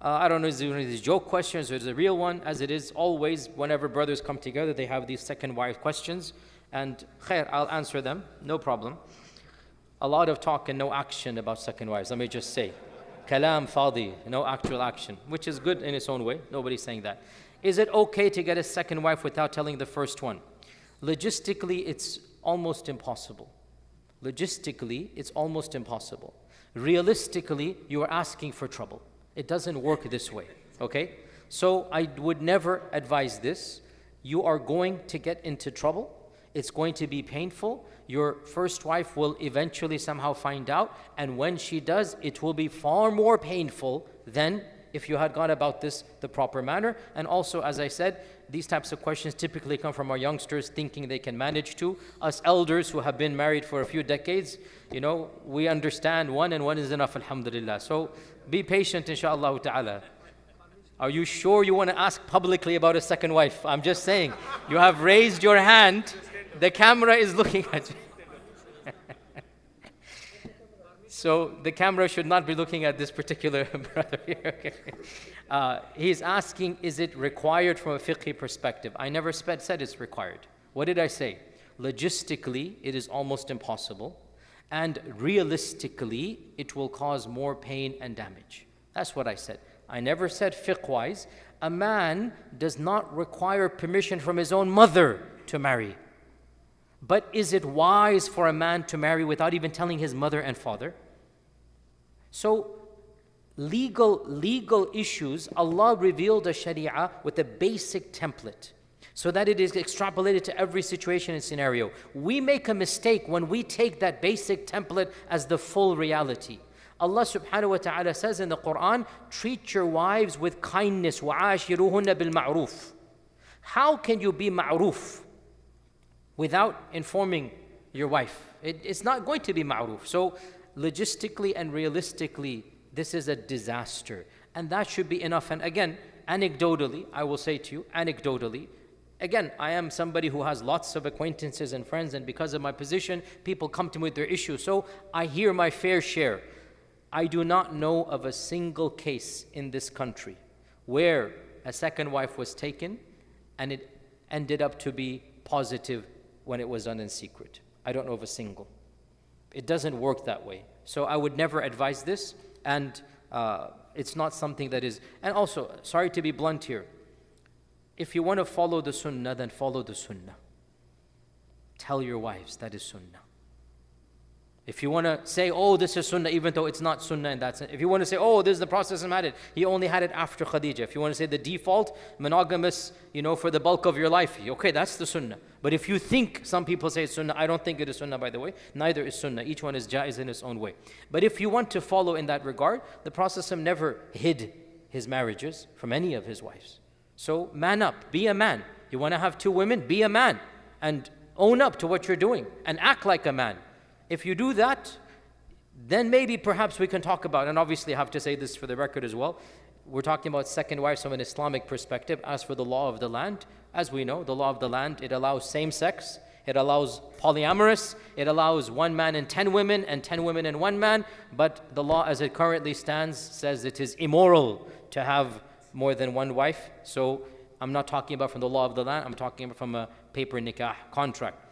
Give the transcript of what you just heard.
I don't know if it's one of these joke questions or it's a real one. As it is always, whenever brothers come together, they have these second wife questions. And khair, I'll answer them, no problem. A lot of talk and no action about second wives, let me just say. Kalam fadi, no actual action, which is good in its own way. Nobody's saying that. Is it okay to get a second wife without telling the first one? Logistically, it's almost impossible. Logistically, it's almost impossible. Realistically, you are asking for trouble. It doesn't work this way, okay? So I would never advise this. You are going to get into trouble. It's going to be painful. Your first wife will eventually somehow find out, and when she does, it will be far more painful than if you had gone about this the proper manner. And also, as I said, these types of questions typically come from our youngsters thinking they can manage to. Us elders who have been married for a few decades, we understand one and one is enough, alhamdulillah. So be patient, inshaAllah ta'ala. Are you sure you want to ask publicly about a second wife? I'm just saying, you have raised your hand. The camera is looking at you. So the camera should not be looking at this particular brother here. He's asking, is it required from a fiqhi perspective? I never said it's required. What did I say? Logistically, it is almost impossible. And realistically, it will cause more pain and damage. That's what I said. I never said fiqh-wise. A man does not require permission from his own mother to marry. But is it wise for a man to marry without even telling his mother and father? So, legal issues, Allah revealed a sharia with a basic template so that it is extrapolated to every situation and scenario. We make a mistake when we take that basic template as the full reality. Allah subhanahu wa ta'ala says in the Quran, treat your wives with kindness. وَعَاشِرُهُنَّ بِالْمَعْرُوفِ. How can you be ma'roof without informing your wife? It's not going to be ma'roof. So logistically and realistically, this is a disaster. And that should be enough. And again, anecdotally, I will say to you, anecdotally, again, I am somebody who has lots of acquaintances and friends, and because of my position, people come to me with their issues. So I hear my fair share. I do not know of a single case in this country where a second wife was taken and it ended up to be positive when it was done in secret. I don't know of a single. It doesn't work that way. So I would never advise this, and it's not something that is... And also, sorry to be blunt here, if you want to follow the sunnah, then follow the sunnah. Tell your wives that is sunnah. If you want to say, oh, this is sunnah, even though it's not sunnah in that sense. If you want to say, oh, this is the Prophet had it, he only had it after Khadijah. If you want to say the default, monogamous, for the bulk of your life, okay, that's the sunnah. But if you think, some people say it's sunnah, I don't think it is sunnah, by the way. Neither is sunnah. Each one is jaiz in its own way. But if you want to follow in that regard, the Prophet never hid his marriages from any of his wives. So man up, be a man. You want to have two women, be a man. And own up to what you're doing and act like a man. If you do that, then maybe perhaps we can talk about, and obviously I have to say this for the record as well, we're talking about second wives from an Islamic perspective. As for the law of the land, as we know, the law of the land, it allows same-sex, it allows polyamorous, it allows one man and 10 women and 10 women and one man, but the law as it currently stands says it is immoral to have more than one wife. So I'm not talking about from the law of the land, I'm talking about from a paper nikah contract.